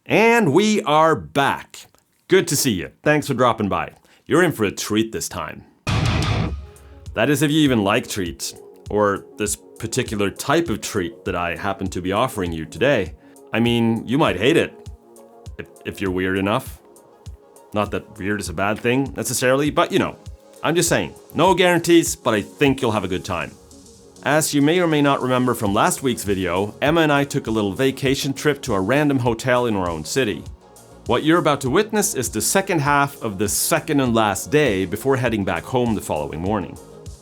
And we are back. Good to see you. Thanks for dropping by. You're in for a treat this time. That is if you even like treats, or this particular type of treat that I happen to be offering you today. I mean, you might hate it, if you're weird enough. Not that weird is a bad thing, necessarily, but you know, I'm just saying, no guarantees, but I think you'll have a good time. As you may or may not remember from last week's video, Emma and I took a little vacation trip to a random hotel in our own city. What you're about to witness is the second half of the second and last day before heading back home the following morning.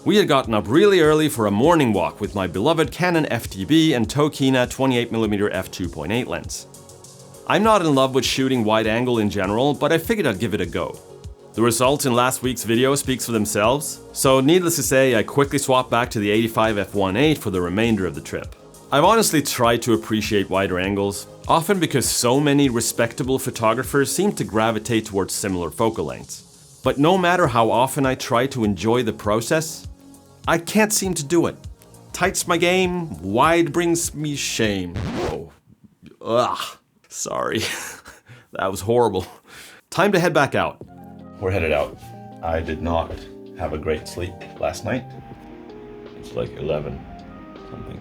We had gotten up really early for a morning walk with my beloved Canon FTB and Tokina 28mm f2.8 lens. I'm not in love with shooting wide angle in general, but I figured I'd give it a go. The results in last week's video speaks for themselves, so needless to say, I quickly swapped back to the 85 f1.8 for the remainder of the trip. I've honestly tried to appreciate wider angles, often because so many respectable photographers seem to gravitate towards similar focal lengths. But no matter how often I try to enjoy the process, I can't seem to do it. Tight's my game, wide brings me shame. Oh, ugh, sorry. That was horrible. Time to head back out. We're headed out. I did not have a great sleep last night. It's like 11 something.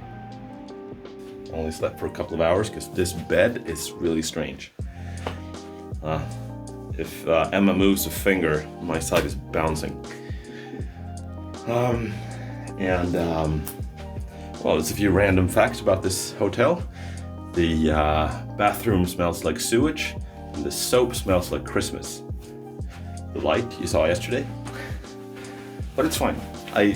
I only slept for a couple of hours because this bed is really strange. If Emma moves a finger, my side is bouncing. Well, there's a few random facts about this hotel. The bathroom smells like sewage, and the soap smells like Christmas. The light you saw yesterday, but it's fine. I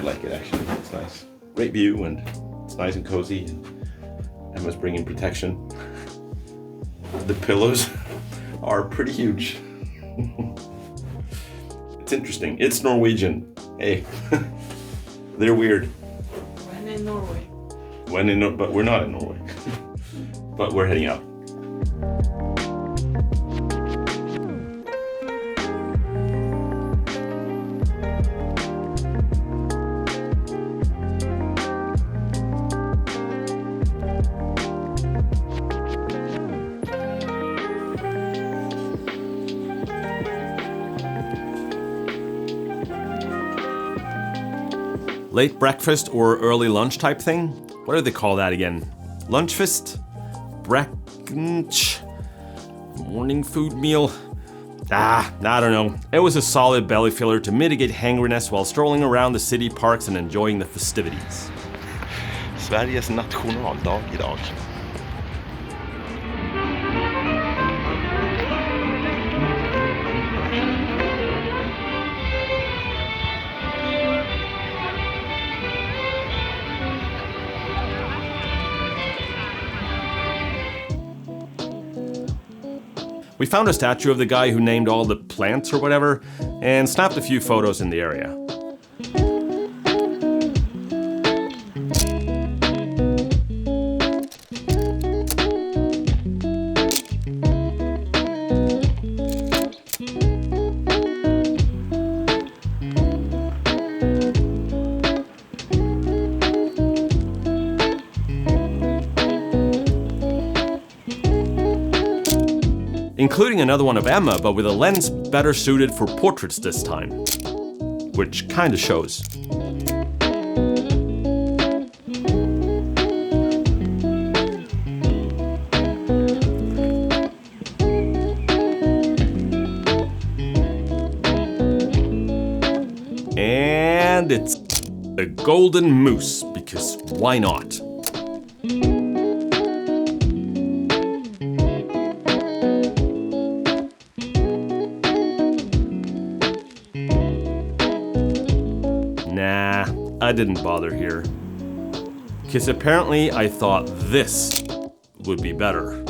like it actually. It's nice, great view, and it's nice and cozy. And Emma's bringing protection. The pillows are pretty huge. It's interesting. It's Norwegian. Hey, they're weird. When in Norway. But we're not in Norway. But we're heading out. Late breakfast or early lunch type thing? What do they call that again? Lunchfest? Brunch? Morning food meal? I don't know. It was a solid belly filler to mitigate hangriness while strolling around the city parks and enjoying the festivities. Sveriges nationaldag idag. We found a statue of the guy who named all the plants or whatever, and snapped a few photos in the area. Including another one of Emma, but with a lens better suited for portraits this time. Which kinda shows. And it's a golden moose, because why not? Nah, I didn't bother here. Because apparently I thought this would be better.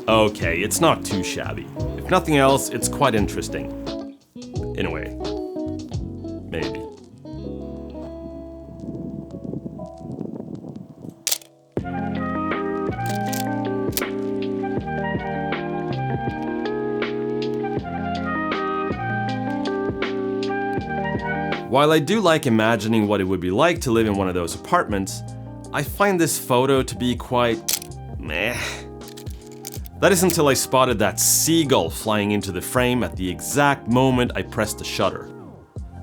Okay, it's not too shabby. If nothing else, it's quite interesting. In a way. Maybe. While I do like imagining what it would be like to live in one of those apartments, I find this photo to be quite meh. That is until I spotted that seagull flying into the frame at the exact moment I pressed the shutter.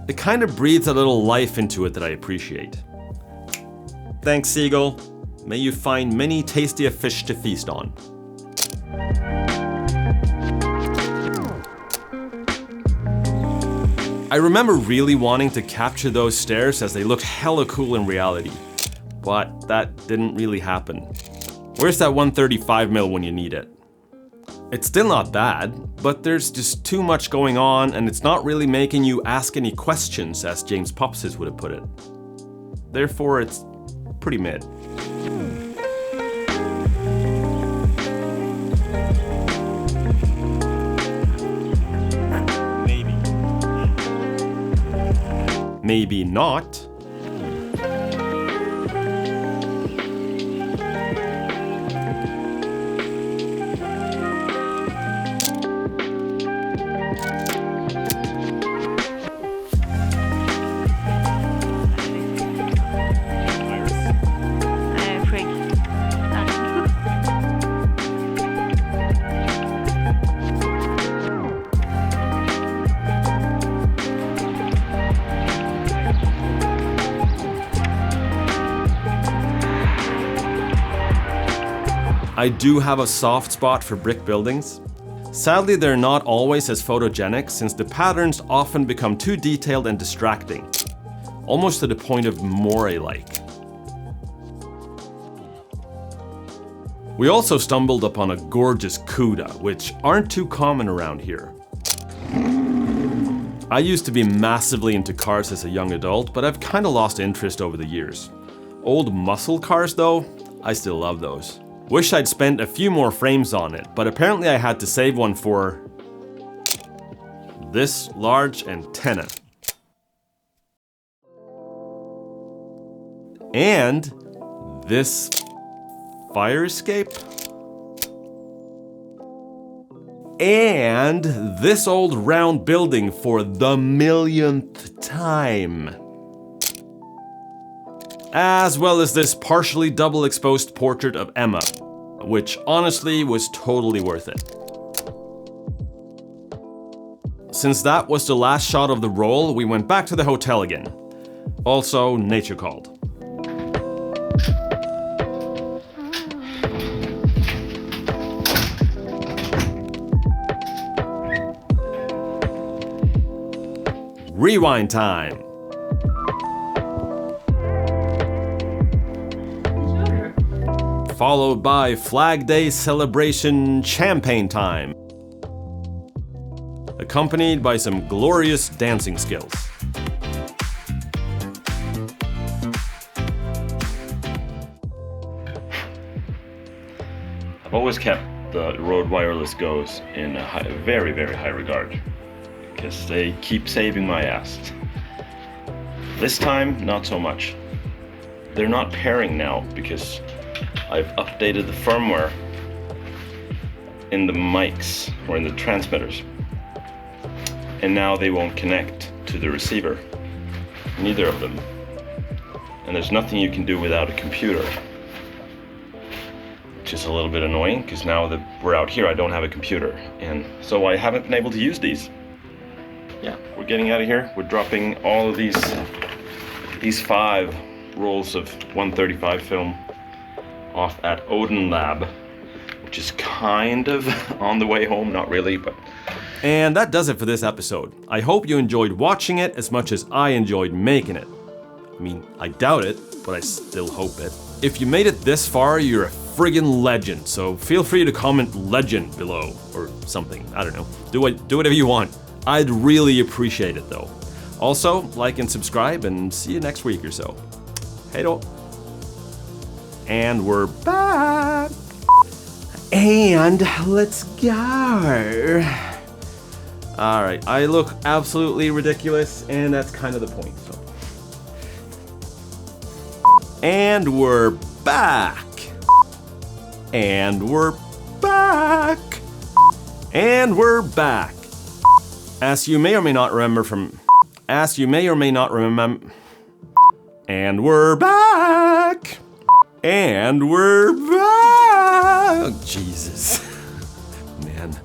It kind of breathes a little life into it that I appreciate. Thanks, seagull. May you find many tastier fish to feast on. I remember really wanting to capture those stairs as they looked hella cool in reality, but that didn't really happen. Where's that 135mm when you need it? It's still not bad, but there's just too much going on and it's not really making you ask any questions, as James Popsis would have put it. Therefore, it's pretty mid. Maybe not. I do have a soft spot for brick buildings. Sadly, they're not always as photogenic since the patterns often become too detailed and distracting, almost to the point of moire-like. We also stumbled upon a gorgeous Cuda, which aren't too common around here. I used to be massively into cars as a young adult, but I've kinda lost interest over the years. Old muscle cars though, I still love those. Wish I'd spent a few more frames on it, but apparently I had to save one for this large antenna. And this fire escape. And this old round building for the millionth time. As well as this partially double exposed portrait of Emma, which honestly was totally worth it. Since that was the last shot of the roll, we went back to the hotel again. Also, nature called. Rewind time. Followed by Flag Day celebration champagne time, accompanied by some glorious dancing skills. I've always kept the Rode Wireless Go's in a very, very high regard, because they keep saving my ass. This time, not so much. They're not pairing now because I've updated the firmware in the mics or in the transmitters, and now they won't connect to the receiver, neither of them. And there's nothing you can do without a computer, which is a little bit annoying because now that we're out here I don't have a computer, and so I haven't been able to use these. Yeah, we're getting out of here. We're dropping all of these 5 rolls of 135 film off at Odin Lab, which is kind of on the way home, not really, but... And that does it for this episode. I hope you enjoyed watching it as much as I enjoyed making it. I mean, I doubt it, but I still hope it. If you made it this far, you're a friggin' legend, so feel free to comment legend below, or something, I don't know. Do whatever you want. I'd really appreciate it though. Also, like and subscribe, and see you next week or so. Hey då! And we're back! And let's go! Alright, I look absolutely ridiculous, and that's kind of the point, so. And we're back! And we're back! And we're back! As you may or may not remember from As you may or may not remember... And we're back! And we're back! Oh, Jesus. Man.